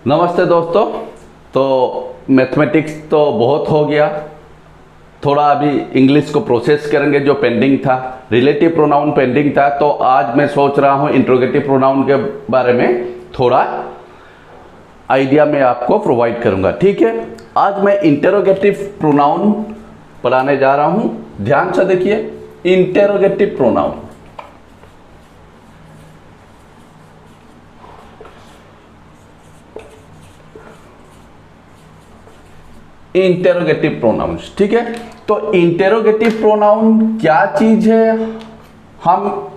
नमस्ते दोस्तों। तो मैथमेटिक्स तो बहुत हो गया, थोड़ा अभी इंग्लिश को प्रोसेस करेंगे जो पेंडिंग था। रिलेटिव प्रोनाउन पेंडिंग था, तो आज मैं सोच रहा हूँ इंट्रोगेटिव प्रोनाउन के बारे में थोड़ा आइडिया मैं आपको प्रोवाइड करूँगा। ठीक है, आज मैं इंटेरोगेटिव प्रोनाउन पढ़ाने जा रहा हूँ। ध्यान से देखिए, इंटेरोगेटिव प्रोनाउन। इंटेरोगेटिव प्रोनाउंस, ठीक है। तो इंटेरोगेटिव प्रोनाउन क्या चीज है, हम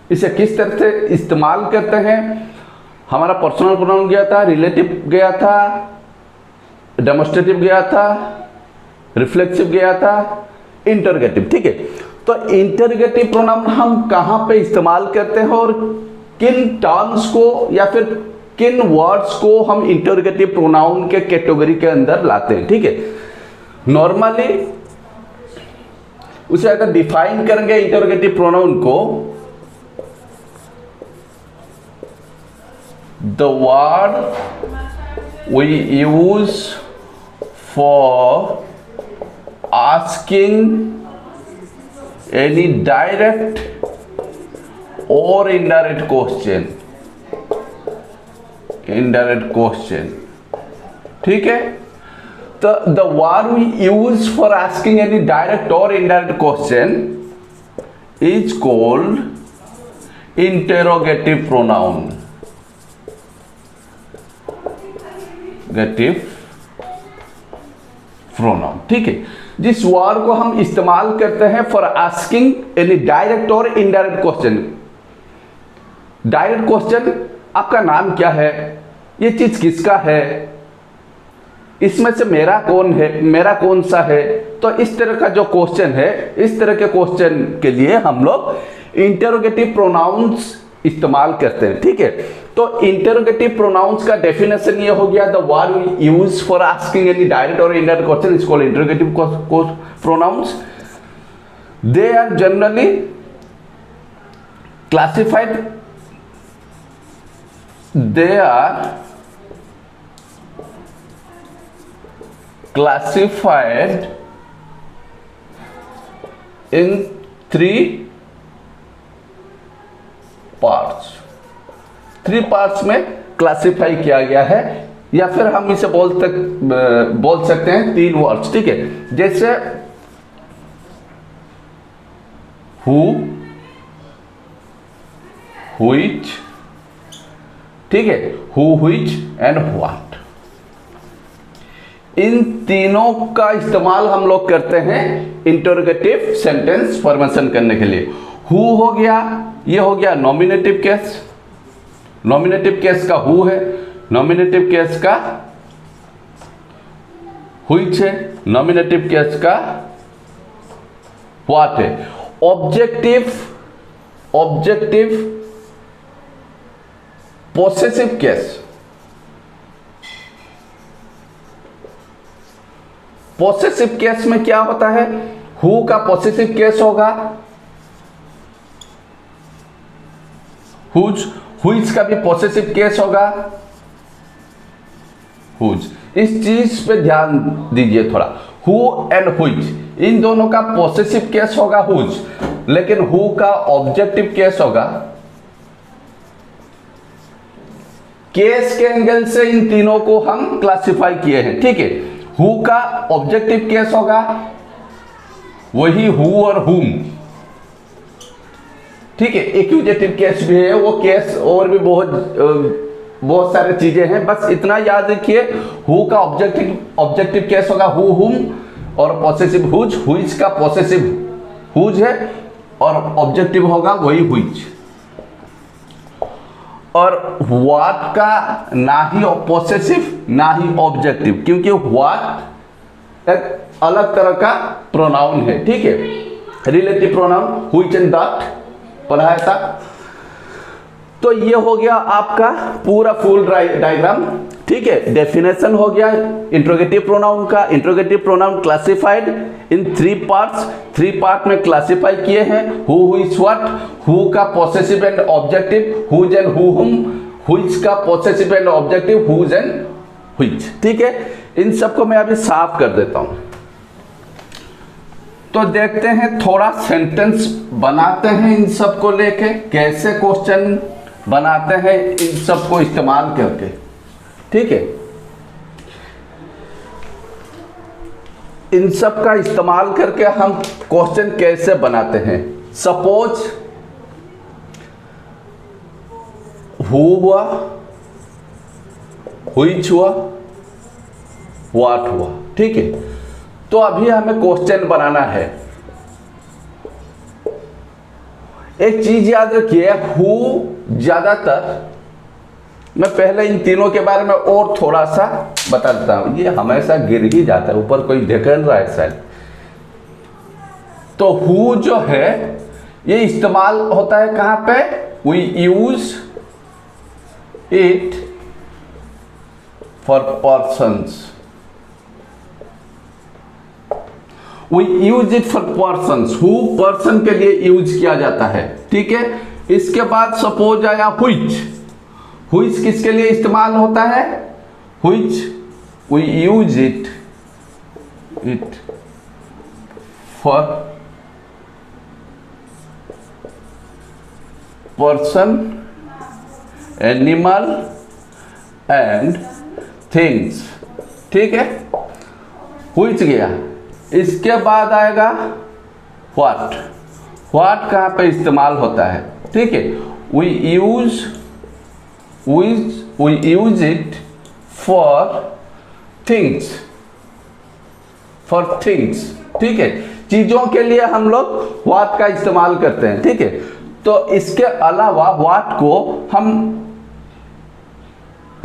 इसे किस तरह से इस्तेमाल करते हैं। हमारा पर्सनल प्रोनाउन गया था, रिलेटिव गया था, डेमोस्ट्रेटिव गया था, रिफ्लेक्सिव गया था, इंटेरोगेटिव। ठीक है, तो इंटेरोगेटिव प्रोनाउन हम कहां पे इस्तेमाल करते हैं और किन टर्म्स को या फिर किन वर्ड्स को हम इंटेरोगेटिव प्रोनाउन के कैटेगरी के अंदर लाते हैं। ठीक है, नॉर्मली उसे अगर डिफाइन करेंगे इंटेरोगेटिव प्रोनाउन को, the word we use for asking any direct और इनडायरेक्ट क्वेश्चन, indirect question। ठीक है, तो the word we use for asking any direct or indirect question is called interrogative pronoun। interrogative pronoun, ठीक है। जिस word को हम इस्तेमाल करते हैं फॉर आस्किंग एनी डायरेक्ट और इनडायरेक्ट क्वेश्चन। डायरेक्ट क्वेश्चन, आपका नाम क्या है, ये चीज किसका है, इसमें से मेरा कौन है, मेरा कौन सा है। तो इस तरह का जो क्वेश्चन है, इस तरह के क्वेश्चन के लिए हम लोग इंटेरोगेटिव प्रोनाउंस इस्तेमाल करते हैं। ठीक है, तो इंटेरोगेटिव प्रोनाउंस का डेफिनेशन ये हो गया, the word use for asking any direct और indirect question is called interrogative pronouns. They are generally classified, they are classified in 3 parts। 3 parts में क्लासिफाई किया गया है, या फिर हम इसे बोल सकते हैं 3 वर्ड्स। ठीक है, जैसे who, which, ठीक है, who, which एंड what। इन तीनों का इस्तेमाल हम लोग करते हैं इंटरोगेटिव सेंटेंस फॉर्मेशन करने के लिए। who हो गया, ये हो गया नॉमिनेटिव केस। नॉमिनेटिव केस का who है, नॉमिनेटिव केस का which है, नॉमिनेटिव केस का what है। Objective possessive case. Possessive case में क्या होता है, हु का पोसेसिव केस होगा हुज, हुइज का भी पोसेसिव केस होगा हुज। इस चीज पे ध्यान दीजिए थोड़ा, हु एंड हुइज इन दोनों का पोसेसिव केस होगा हुज, लेकिन हु का ऑब्जेक्टिव केस होगा। केस के एंगल से इन तीनों को हम क्लासिफाई किए हैं। ठीक है, हु का ऑब्जेक्टिव केस होगा वही हु और हुम। ठीक है, एक्यूजेटिव केस भी है, वो केस और भी बहुत सारे चीजें हैं, बस इतना याद रखिए। हु का ऑब्जेक्टिव केस होगा हु, हुम, और पॉसेसिव हुज। हुइज का पॉसेसिव हुज है और ऑब्जेक्टिव होगा वही हुइज। और व्हाट का ना ही पॉसेसिव ना ही ऑब्जेक्टिव, क्योंकि व्हाट एक अलग तरह का प्रोनाउन है। ठीक है, relative pronoun which and that पढ़ाया था। तो ये हो गया आपका पूरा फुल डायग्राम। ठीक है, डेफिनेशन हो गया इंट्रोगेटिव प्रोनाउन का। Interrogative pronoun classified in 3 parts. 3 part में क्लासिफाई किए हैं, हु, व्हिच, व्हाट। हु का possessive and objective, whose and who, whom, which का possessive and objective whose and which. ठीक है, इन सबको मैं अभी साफ कर देता हूं। तो देखते हैं, थोड़ा सेंटेंस बनाते हैं इन सबको लेके, कैसे क्वेश्चन बनाते हैं इन सबको इस्तेमाल करके। ठीक है, इन सब का इस्तेमाल करके हम क्वेश्चन कैसे बनाते हैं। सपोज हु हुआ, व्हिच हुआ, व्हाट हुआ। ठीक है, तो अभी हमें क्वेश्चन बनाना है। एक चीज याद रखिए, हु ज्यादातर, मैं पहले इन तीनों के बारे में और थोड़ा सा बता देता हूं। ये हमेशा गिर ही जाता है, ऊपर कोई ढकेल रहा है शायद। तो हु जो है ये इस्तेमाल होता है कहां पे, we use it for persons. We use it for persons, who person के लिए यूज किया जाता है। ठीक है, इसके बाद सपोज आया व्हिच। व्हिच किसके लिए इस्तेमाल होता है, which we use it for person, animal and things. ठीक है, व्हिच गया। इसके बाद आएगा व्हाट। व्हाट कहां पे इस्तेमाल होता है, ठीक है, we use it for things, ठीक है, चीजों के लिए हम लोग व्हाट का इस्तेमाल करते हैं। ठीक है, तो इसके अलावा व्हाट को हम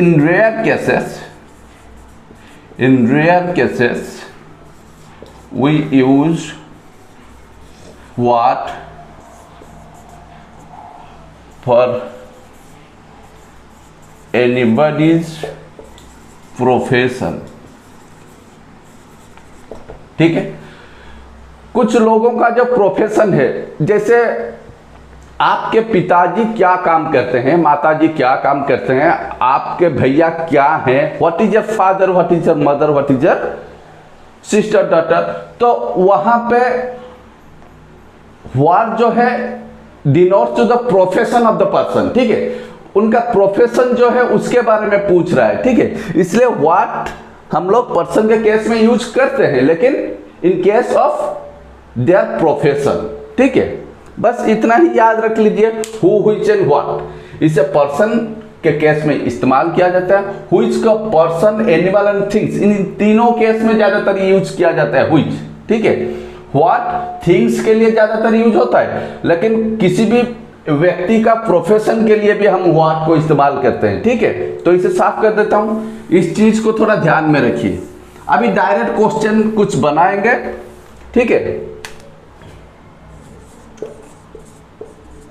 in rare cases we use what for anybody's profession। ठीक है, कुछ लोगों का जो प्रोफेशन है, जैसे आपके पिताजी क्या काम करते हैं, माताजी क्या काम करते हैं, आपके भैया क्या हैं, what is your father, what is your mother, what is your sister, daughter. तो वहां पे व्हाट जो है denotes to the profession of the person. ठीक है, उनका प्रोफेशन जो है उसके बारे में पूछ रहा है। ठीक है, इसलिए व्हाट हम लोग पर्सन के केस में यूज करते हैं, लेकिन in case of their profession. ठीक है, बस इतना ही याद रख लीजिए, हु, व्हिच एंड व्हाट। इसे पर्सन के केस में इस्तेमाल किया जाता है, व्हिच का पर्सन, एनिमल एंड थिंग्स, इन तीनों केस में ज्यादातर यूज किया जाता है व्हिच। ठीक है, व्हाट थिंग्स के लिए ज्यादातर यूज होता है, लेकिन किसी भी व्यक्ति का प्रोफेशन के लिए भी हम व्हाट को इस्तेमाल करते हैं। ठीक है, तो इसे साफ कर देता हूं, इस चीज को थोड़ा ध्यान में रखिए। अभी डायरेक्ट क्वेश्चन कुछ बनाएंगे। ठीक है,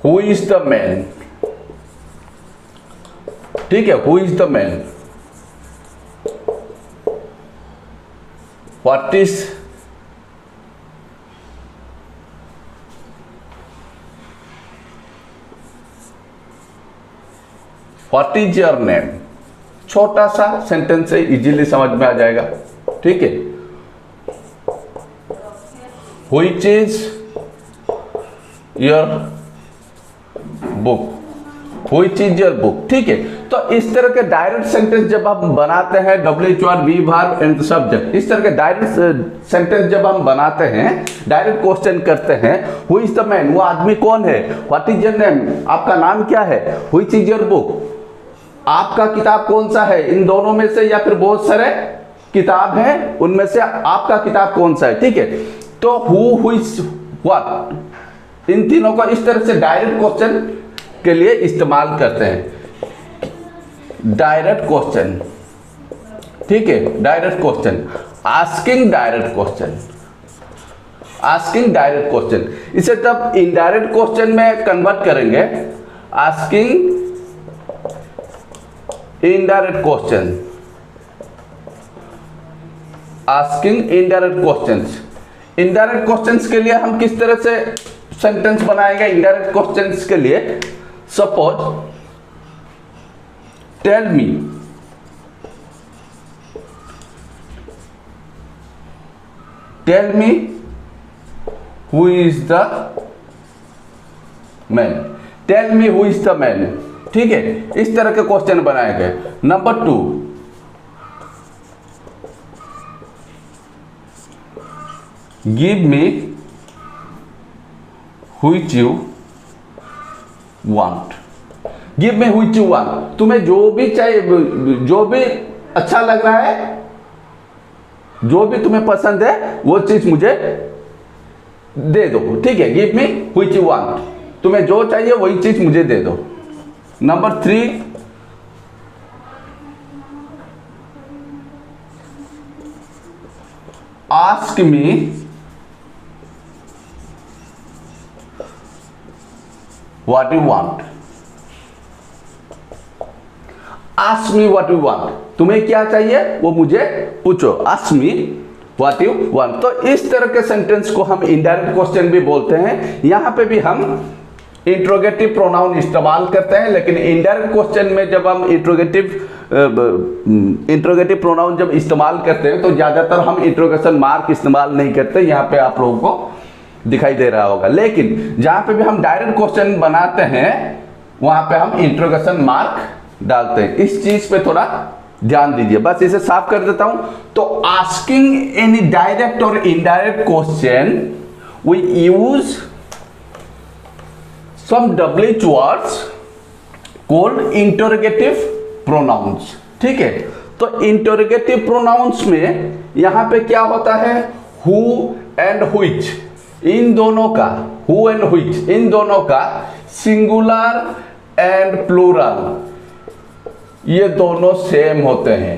हु इज द मैन। ठीक है, who is the man, what is your name. छोटा सा सेंटेंस है, इजीली समझ में आ जाएगा। ठीक है, which is your book, which is your book. ठीक है, तो इस तरह के डायरेक्ट सेंटेंस जब हम बनाते हैं, WH V verb and subject, इस तरह के डायरेक्ट सेंटेंस जब हम बनाते हैं, डायरेक्ट क्वेश्चन करते हैं, हु इज द मैन, वो आदमी कौन है, व्हाट इज योर नेम, आपका नाम क्या है, व्हिच इज योर बुक, आपका किताब कौन सा है, इन दोनों में से, या फिर बहुत सारे किताब हैं उनमें से आपका किताब कौन सा है। ठीक है, तो हु, व्हिच, व्हाट, इन तीनों को इस तरह से डायरेक्ट क्वेश्चन के लिए इस्तेमाल करते हैं। डायरेक्ट क्वेश्चन, ठीक है, direct question, asking direct question, asking direct question. इसे तब इनडायरेक्ट क्वेश्चन में कन्वर्ट करेंगे, asking indirect question, asking indirect questions. Indirect questions के लिए हम किस तरह से सेंटेंस बनाएंगे? इनडायरेक्ट क्वेश्चंस के लिए suppose tell me, tell me who is the man, tell me who is the man. ठीक है, इस तरह के क्वेश्चन बनाए गए। Number 2, give me which you want, give me which you want, तुम्हें जो भी चाहिए, जो भी अच्छा लग रहा है, जो भी तुम्हें पसंद है वो चीज मुझे दे दो। ठीक है, give me which you want, तुम्हें जो चाहिए वही चीज मुझे दे दो। Number 3, ask me what you want, ask me what you want, तुम्हें क्या चाहिए वो मुझे पूछो, ask me what you want. तो इस तरह के सेंटेंस को हम इनडायरेक्ट क्वेश्चन भी बोलते हैं। यहां पे भी हम इंट्रोगेटिव प्रोनाउन इस्तेमाल करते हैं, लेकिन इनडायरेक्ट क्वेश्चन में जब हम इंट्रोगेटिव प्रोनाउन जब इस्तेमाल करते हैं तो ज्यादातर हम इंट्रोगेशन मार्क इस्तेमाल नहीं करते। यहाँ पे आप लोगों को दिखाई दे रहा होगा, लेकिन जहां पे भी हम डायरेक्ट क्वेश्चन बनाते हैं वहां पे हम इंट्रोगेशन मार्क डालते हैं। इस चीज पे थोड़ा ध्यान दीजिए, बस इसे साफ कर देता हूं। तो आस्किंग एनी डायरेक्ट और indirect question we use some WH words called interrogative pronouns। ठीक है, तो interrogative pronouns में यहां पे क्या होता है, who and which, इन दोनों का, who and which इन दोनों का सिंगुलर एंड प्लूरल ये दोनों सेम होते हैं।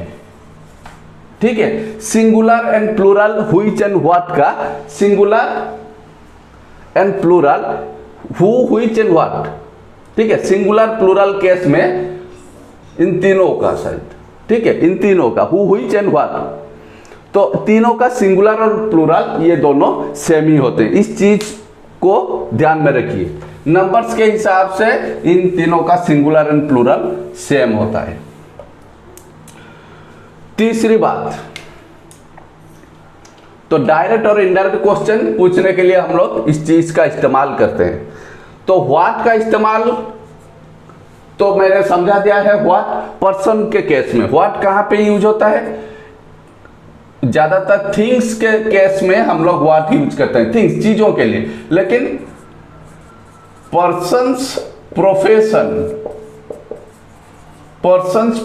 ठीक है, singular and plural which and what का singular and plural who, which and what। ठीक है, सिंगुलर प्लूरल केस में इन तीनों का शायद, ठीक है, इन तीनों का who, which and what, तो तीनों का सिंगुलर और प्लूरल ये दोनों सेम ही होते हैं। इस चीज को ध्यान में रखिए, नंबर्स के हिसाब से इन तीनों का सिंगुलर एंड प्लूरल सेम होता है। तीसरी बात, तो डायरेक्ट और इनडायरेक्ट क्वेश्चन पूछने के लिए हम लोग इस चीज का इस्तेमाल करते हैं। तो व्हाट का इस्तेमाल तो मैंने समझा दिया है, व्हाट पर्सन के केस में। व्हाट कहां पे यूज होता है, ज्यादातर थिंग्स के केस में हम लोग व्हाट यूज करते हैं, थिंग्स चीजों के लिए। लेकिन पर्सन्स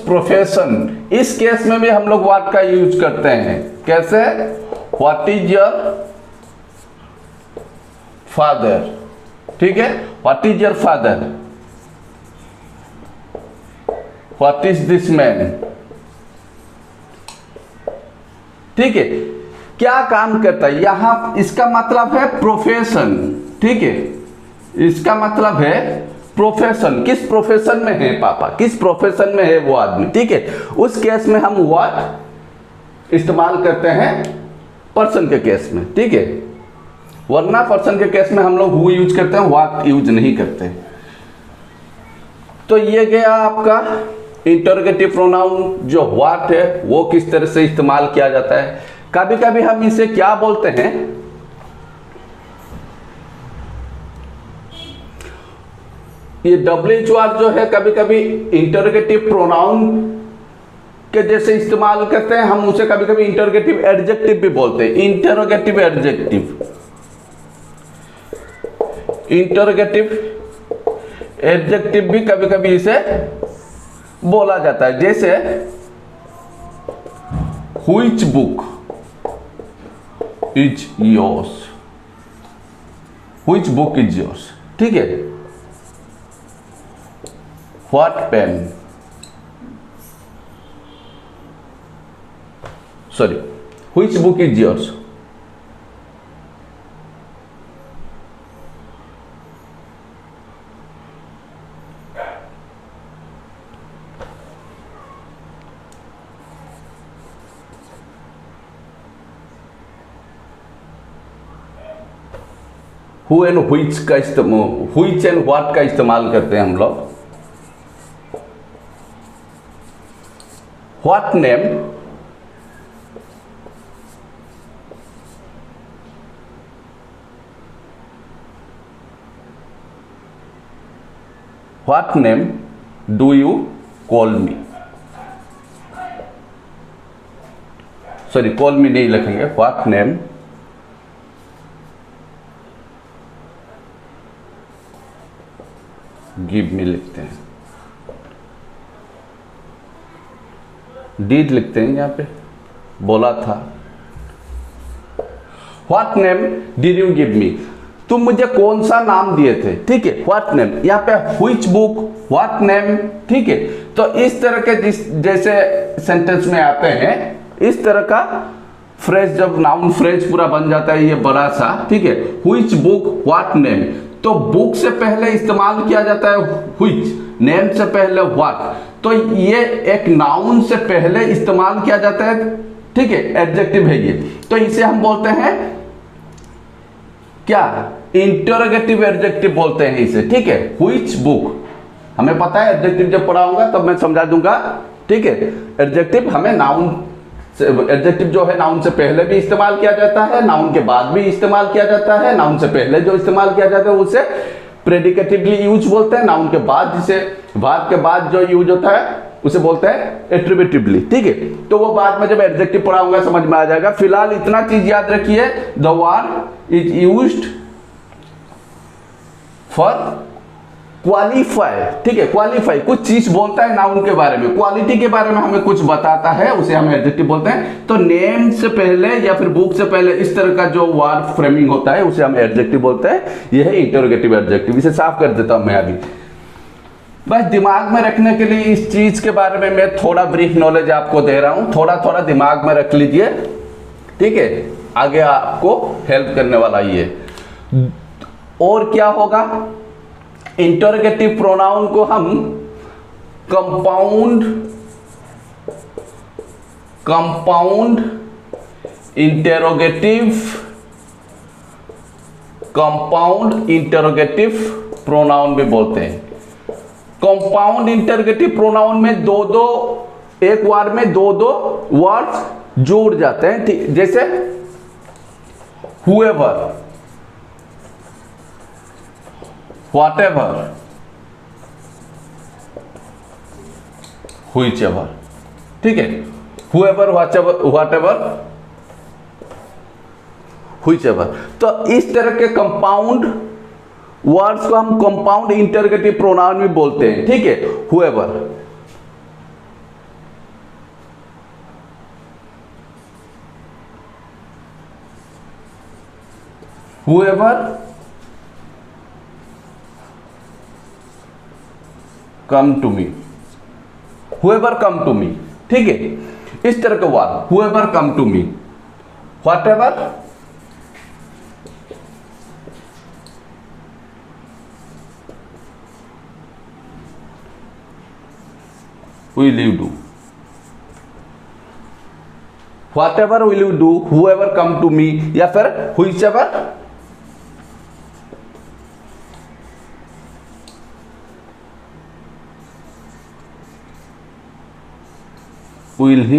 प्रोफेशन इस केस में भी हम लोग व्हाट का यूज करते हैं। कैसे, व्हाट इज योर फादर। ठीक है, what is your father, what is this man. ठीक है, क्या काम करता है यहां, इसका मतलब है प्रोफेशन। ठीक है, इसका मतलब है प्रोफेशन, किस प्रोफेशन में है पापा, किस प्रोफेशन में है वो आदमी। ठीक है, उस केस में हम व्हाट इस्तेमाल करते हैं पर्सन के केस में। ठीक है, वरना पर्सन के केस में हम लोग हु यूज करते हैं, व्हाट यूज नहीं करते। तो ये गया आपका इंटरोगेटिव प्रोनाउन, जो व्हाट है वो किस तरह से इस्तेमाल किया जाता है। कभी कभी हम इसे क्या बोलते हैं, ये WH जो है कभी कभी इंटरोगेटिव प्रोनाउन के जैसे इस्तेमाल करते हैं, हम उसे कभी कभी इंटरोगेटिव एडजेक्टिव भी बोलते हैं। इंटरोगेटिव एडजेक्टिव भी कभी कभी इसे बोला जाता है। जैसे which book is yours, which book is yours. ठीक है, what pen, sorry, which book is yours. Who and which का इस्तेमाल, व्हिच एंड व्हाट का इस्तेमाल करते हैं हम लोग। What name do you call me, sorry call मी नहीं लिखेंगे, व्हाट नेम गिव मी लिखते हैं, डीड लिखते हैं यहां पे, बोला था। What name did you give me, तुम मुझे कौन सा नाम दिए थे, ठीक है। व्हाट नेम, यहाँ पे व्हिच बुक, व्हाट नेम, ठीक है। तो इस तरह के जैसे सेंटेंस में आते हैं, इस तरह का फ्रेज, जब नाउन फ्रेज पूरा बन जाता है ये बड़ा सा, ठीक है। व्हिच बुक, व्हाट नेम, तो बुक से पहले इस्तेमाल किया जाता है व्हिच, नेम से पहले व्हाट, तो ये एक नाउन से पहले इस्तेमाल किया जाता है, ठीक है, एडजेक्टिव है ये। तो इसे हम बोलते हैं क्या, इंटरोगेटिव एडजेक्टिव बोलते हैं इसे, ठीक है। व्हिच बुक, हमें पता है एडजेक्टिव जब पढ़ाऊंगा तब मैं समझा दूंगा, ठीक है। एडजेक्टिव हमें नाउन, एडजेक्टिव जो है नाउन से पहले भी इस्तेमाल किया जाता है, नाउन के बाद भी इस्तेमाल किया जाता है। नाउन से पहले जो इस्तेमाल किया जाता है उसे प्रेडिकेटिवली यूज बोलते हैं, नाउन के बाद, जिसे वर्ब के बाद जो यूज होता है उसे बोलते हैं एट्रीब्यूटिवली, ठीक है। तो वो बाद में जब एडजेक्टिव पढ़ाऊंगा समझ में आ जाएगा। फिलहाल इतना चीज याद रखिए, the verb is used for qualify, ठीक है। क्वालिफाई कुछ चीज बोलता है नाउन के बारे में, क्वालिटी के बारे में हमें कुछ बताता है, उसे हम एडजेक्टिव बोलते हैं। तो नेम से पहले या फिर बुक से पहले इस तरह का जो वर्ब फ्रेमिंग होता है उसे हम एडजेक्टिव बोलते हैं। यह है इंटरोगेटिव एडजेक्टिव। इसे साफ कर देता हूं मैं अभी, बस दिमाग में रखने के लिए इस चीज के बारे में मैं थोड़ा ब्रीफ नॉलेज आपको दे रहा हूं, थोड़ा थोड़ा दिमाग में रख लीजिए, ठीक है। आगे आपको हेल्प करने वाला ये। और क्या होगा, इंटरोगेटिव प्रोनाउन को हम कंपाउंड इंटरोगेटिव प्रोनाउन भी बोलते हैं। कंपाउंड इंटरोगेटिव प्रोनाउन में दो दो, एक वर्ड में दो दो वर्ड्स जोड़ जाते हैं, ठीक। जैसे whoever, whatever, whichever, ठीक है। whoever, whatever, whichever। तो इस तरह के कंपाउंड वर्ड्स को हम कंपाउंड इंटरोगेटिव प्रोनाउन भी बोलते हैं, ठीक है। whoever, come to me, whoever come to me, ठीक है। इस तरह का word whoever come to me, whatever, will you do, whatever will you do, whoever come to me, या फिर whichever will he,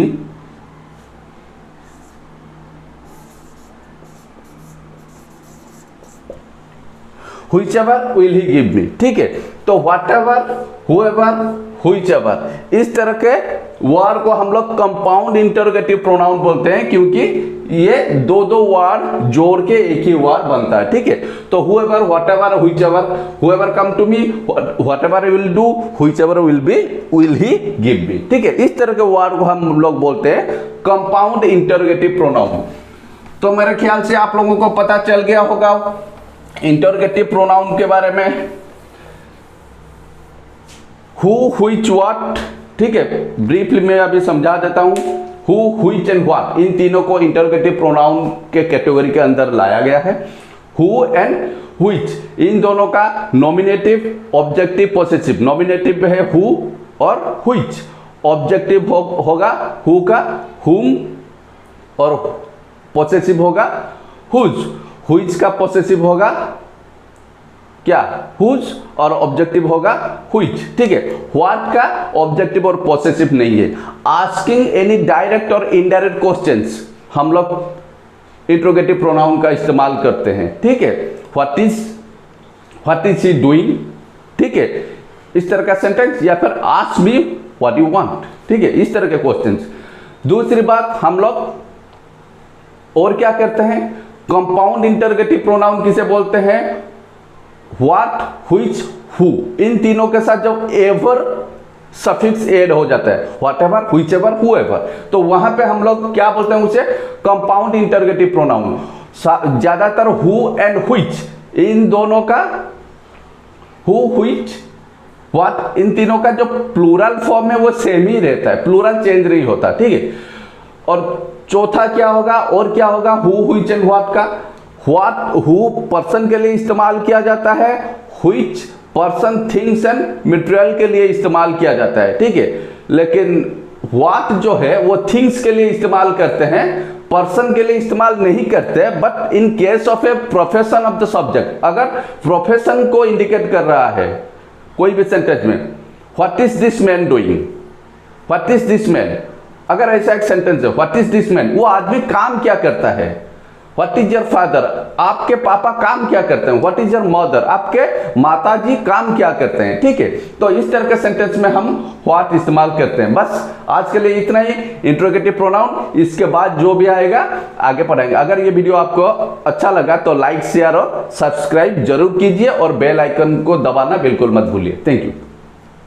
whichever will he give me, ठीक है। तो whatever, whoever, whichever, इस तरह के वर्ड को हम लोग कंपाउंड इंटरोगेटिव प्रोनाउन बोलते हैं, क्योंकि ये दो दो वर्ड जोड़ के एक ही वर्ड बनता है, ठीक है। तो whoever, whatever, whichever, whoever come to me, whatever I will do, whichever will be, will he give me, ठीक है। इस तरह के वर्ड को हम लोग बोलते हैं कंपाउंड इंटरोगेटिव प्रोनाउन। तो मेरे ख्याल से आप लोगों को पता चल गया होगा इंटरोगेटिव प्रोनाउन के बारे में। हु, व्हिच, व्हाट, ठीक है। ब्रीफली मैं अभी समझा देता हूं। हु, व्हिच एंड व्हाट, इन तीनों को इंटरोगेटिव प्रोनाउन के कैटेगरी के अंदर लाया गया है। हु एंड व्हिच, इन दोनों का नॉमिनेटिव, ऑब्जेक्टिव, पॉसेसिव। नॉमिनेटिव है हु और व्हिच, ऑब्जेक्टिव होगा हु का हुम, और पॉसेसिव होगा हुज। व्हिच का पॉसेसिव होगा क्या, हुज, और ऑब्जेक्टिव होगा हुइच, ठीक है। व्हाट का ऑब्जेक्टिव और पॉसेसिव नहीं है। आस्किंग एनी डायरेक्ट और इनडायरेक्ट क्वेश्चंस हम लोग इंट्रोगेटिव प्रोनाउन का इस्तेमाल करते हैं, ठीक है। व्हाट इज ही डूइंग, ठीक है, इस तरह का सेंटेंस, या फिर ask me what you want, ठीक है, इस तरह के क्वेश्चंस। दूसरी बात, हम लोग और क्या करते हैं, कंपाउंड इंटरोगेटिव प्रोनाउन किसे बोलते हैं, व्हाट, व्हिच, हु, इन तीनों के साथ जब एवर सफिक्स ऐड हो जाता है, what ever, which ever, who ever, तो वहां पे हम लोग क्या बोलते हैं उसे, कंपाउंड इंटरोगेटिव प्रोनाउन। ज्यादातर हु एंड व्हिच, इन दोनों का, हु, व्हिच, व्हाट, इन तीनों का जो प्लूरल फॉर्म है वो सेम ही रहता है, प्लूरल चेंज नहीं होता, ठीक है। और चौथा क्या होगा, और क्या होगा, हु, व्हिच एंड व्हाट का, व्हाट, हु पर्सन के लिए इस्तेमाल किया जाता है, which person, things and material के लिए इस्तेमाल किया जाता है, ठीक है। लेकिन व्हाट जो है वो थिंग्स के लिए इस्तेमाल करते हैं, पर्सन के लिए इस्तेमाल नहीं करते। But in case of a profession of the subject, अगर प्रोफेशन को इंडिकेट कर रहा है कोई भी सेंटेंस में, what is this man doing, what is this man, अगर ऐसा एक सेंटेंस है, व्हाट इज दिस मैन, वो आदमी काम क्या करता है। व्हाट इज योर फादर, आपके पापा काम क्या करते हैं। व्हाट इज योर मदर, आपके माताजी काम क्या करते हैं, ठीक है। तो इस तरह के सेंटेंस में हम व्हाट इस्तेमाल करते हैं। बस आज के लिए इतना ही इंट्रोगेटिव प्रोनाउन, इसके बाद जो भी आएगा आगे पढ़ाएंगे। अगर ये वीडियो आपको अच्छा लगा तो लाइक, शेयर और सब्सक्राइब जरूर कीजिए, और बेल आइकन को दबाना बिल्कुल मत भूलिए। Thank you.